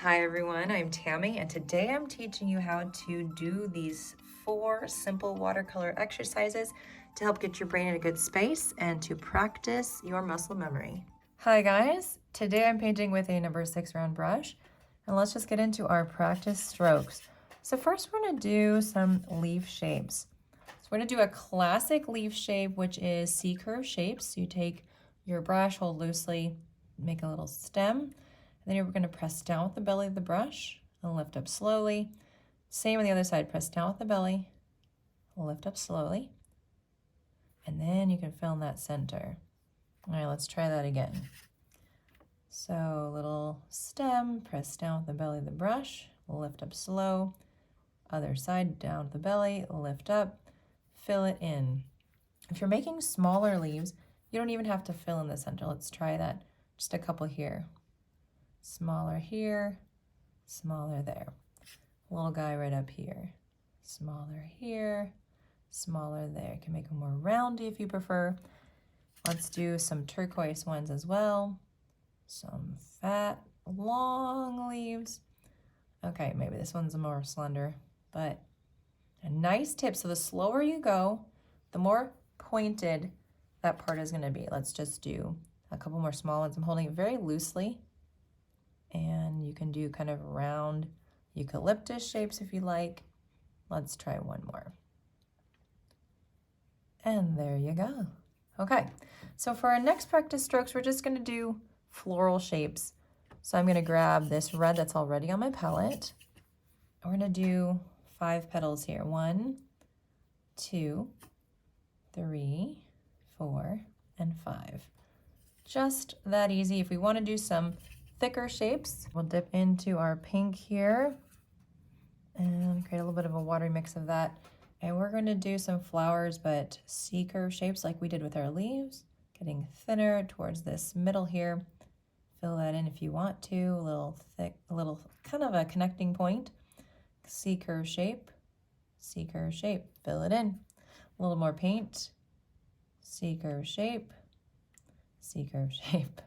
Hi everyone, I'm Tammy and today I'm teaching you how to do these 4 simple watercolor exercises to help get your brain in a good space and to practice your muscle memory. Hi guys, today I'm painting with a number 6 round brush and let's just get into our practice strokes. So first we're going to do some leaf shapes. So we're going to do a classic leaf shape, which is C-curve shapes. So you take your brush, hold loosely, make a little stem. Then you're going to press down with the belly of the brush and lift up slowly. Same on the other side, press down with the belly, lift up slowly, and then you can fill in that center. All right, let's try that again. So little stem, press down with the belly of the brush, lift up slow. Other side, down with the belly, lift up, fill it in. If you're making smaller leaves, you don't even have to fill in the center. Let's try that. Just a couple here. Smaller here, smaller there. Little guy right up here. Smaller here, smaller there. You can make them more roundy if you prefer. Let's do some turquoise ones as well. Some fat, long leaves. Okay, maybe this one's more slender, but a nice tip. So the slower you go, the more pointed that part is gonna be. Let's just do a couple more small ones. I'm holding it very loosely. And you can do kind of round eucalyptus shapes if you like. Let's try one more. And there you go. Okay, so for our next practice strokes, we're just gonna do floral shapes. So I'm gonna grab this red that's already on my palette. We're gonna do 5 petals here. 1, 2, 3, 4, and 5. Just that easy. If we wanna do some thicker shapes, we'll dip into our pink here and create a little bit of a watery mix of that. And we're going to do some flowers, but C-curve shapes like we did with our leaves, getting thinner towards this middle here. Fill that in if you want to, a little thick, a little kind of a connecting point. C-curve shape, C-curve shape, fill it in. A little more paint, C-curve shape, C-curve shape.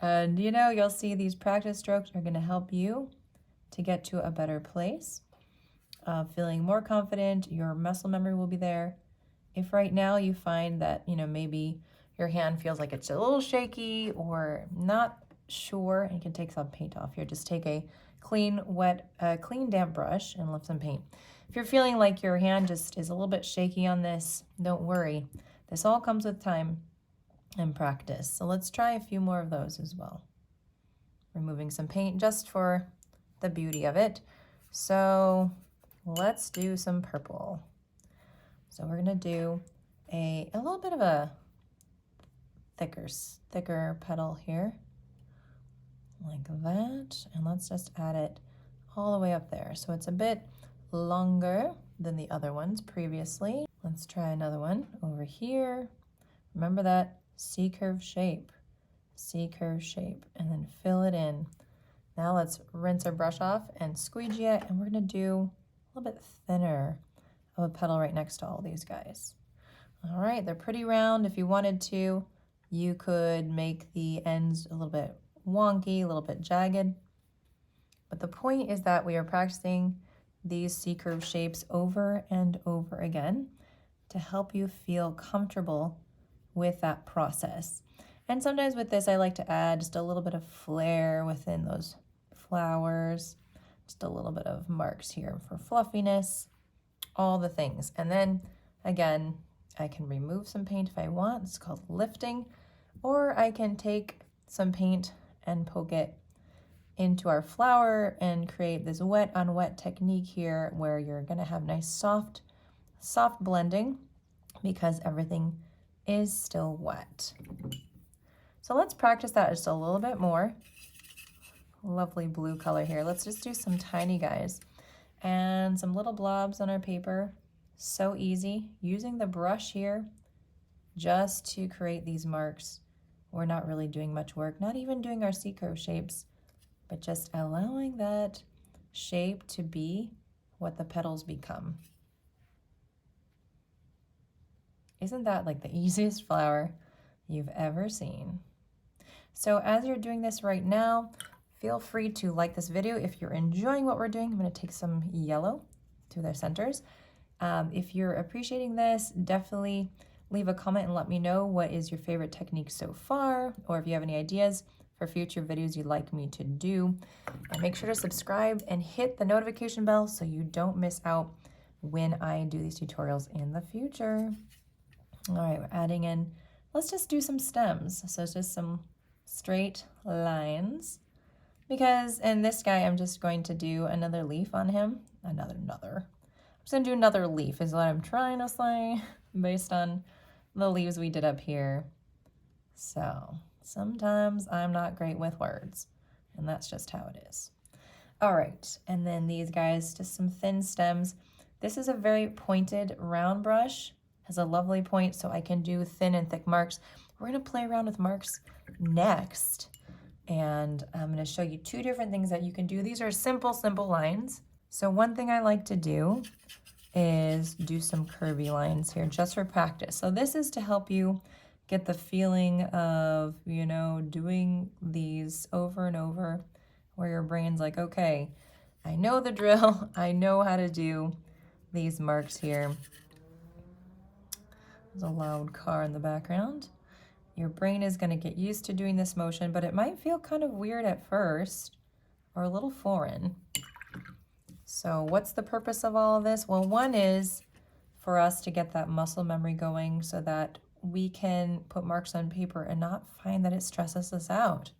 And you know, you'll see these practice strokes are going to help you to get to a better place, feeling more confident. Your muscle memory will be there. If right now you find that, you know, maybe your hand feels like it's a little shaky or not sure, you can take some paint off here. Just take a clean, damp brush and lift some paint. If you're feeling like your hand just is a little bit shaky on this, don't worry. This all comes with time and practice. So let's try a few more of those as well. Removing some paint just for the beauty of it. So let's do some purple. So we're gonna do a little bit of a thicker petal here, like that. And let's just add it all the way up there. So it's a bit longer than the other ones previously. Let's try another one over here. Remember that C-curve shape, C-curve shape, and then fill it in. Now let's rinse our brush off and squeegee it, and we're gonna do a little bit thinner of a petal right next to all these guys. All right, they're pretty round. If you wanted to, you could make the ends a little bit wonky, a little bit jagged. But the point is that we are practicing these C-curve shapes over and over again to help you feel comfortable with that process. And sometimes with this, I like to add just a little bit of flair within those flowers, just a little bit of marks here for fluffiness, all the things. And then again, I can remove some paint if I want. It's called lifting, or I can take some paint and poke it into our flower and create this wet on wet technique here where you're gonna have nice soft blending because everything is still wet. So let's practice that just a little bit more. Lovely blue color here. Let's just do some tiny guys and some little blobs on our paper. So easy, using the brush here just to create these marks. We're not really doing much work, not even doing our C-curve shapes, but just allowing that shape to be what the petals become. Isn't that like the easiest flower you've ever seen? So as you're doing this right now, feel free to like this video if you're enjoying what we're doing. I'm going to take some yellow through their centers. If you're appreciating this, definitely leave a comment and let me know what is your favorite technique so far, or if you have any ideas for future videos you'd like me to do. And make sure to subscribe and hit the notification bell so you don't miss out when I do these tutorials in the future. All right, we're adding in, let's just do some stems. So it's just some straight lines. Because, and this guy, I'm just going to do another leaf on him. I'm just gonna do another leaf is what I'm trying to say based on the leaves we did up here. So sometimes I'm not great with words, and that's just how it is. All right, and then these guys, just some thin stems. This is a very pointed round brush, has a lovely point, so I can do thin and thick marks. We're gonna play around with marks next, and I'm gonna show you two different things that you can do. These are simple lines. So one thing I like to do is do some curvy lines here just for practice. So this is to help you get the feeling of, you know, doing these over and over, where your brain's like, okay, I know the drill. I know how to do these marks here. There's a loud car in the background. Your brain is going to get used to doing this motion, but it might feel kind of weird at first or a little foreign. So what's the purpose of all of this? Well, one is for us to get that muscle memory going so that we can put marks on paper and not find that it stresses us out.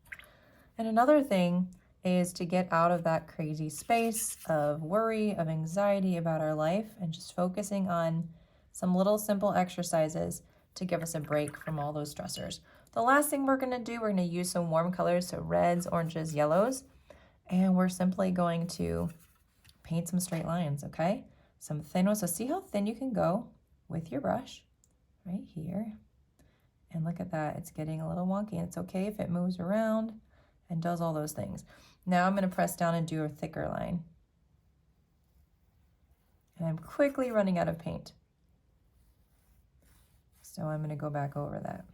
And another thing is to get out of that crazy space of worry, of anxiety about our life, and just focusing on some little simple exercises to give us a break from all those stressors. The last thing we're gonna do, we're gonna use some warm colors, so reds, oranges, yellows, and we're simply going to paint some straight lines, okay? Some thin ones, so see how thin you can go with your brush right here. And look at that, it's getting a little wonky, and it's okay if it moves around and does all those things. Now I'm gonna press down and do a thicker line. And I'm quickly running out of paint. So I'm gonna go back over that.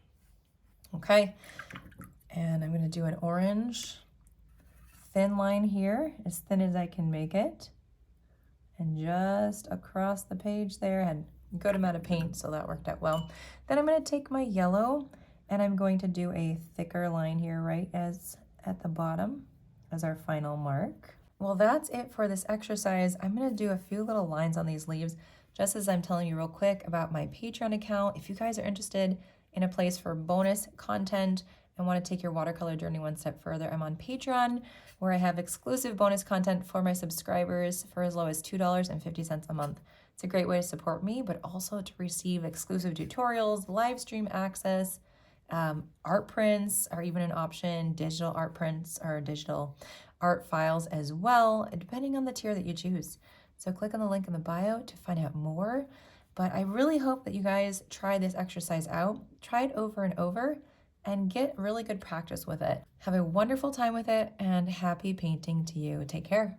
Okay, and I'm gonna do an orange thin line here, as thin as I can make it. And just across the page there, I had a good amount of paint, so that worked out well. Then I'm gonna take my yellow and I'm going to do a thicker line here right as at the bottom as our final mark. Well, that's it for this exercise. I'm gonna do a few little lines on these leaves, just as I'm telling you real quick about my Patreon account. If you guys are interested in a place for bonus content and want to take your watercolor journey one step further, I'm on Patreon, where I have exclusive bonus content for my subscribers for as low as $2.50 a month. It's a great way to support me, but also to receive exclusive tutorials, live stream access, art prints are even an option, digital art prints or digital art files as well, depending on the tier that you choose. So click on the link in the bio to find out more. But I really hope that you guys try this exercise out, try it over and over, and get really good practice with it. Have a wonderful time with it, and happy painting to you. Take care.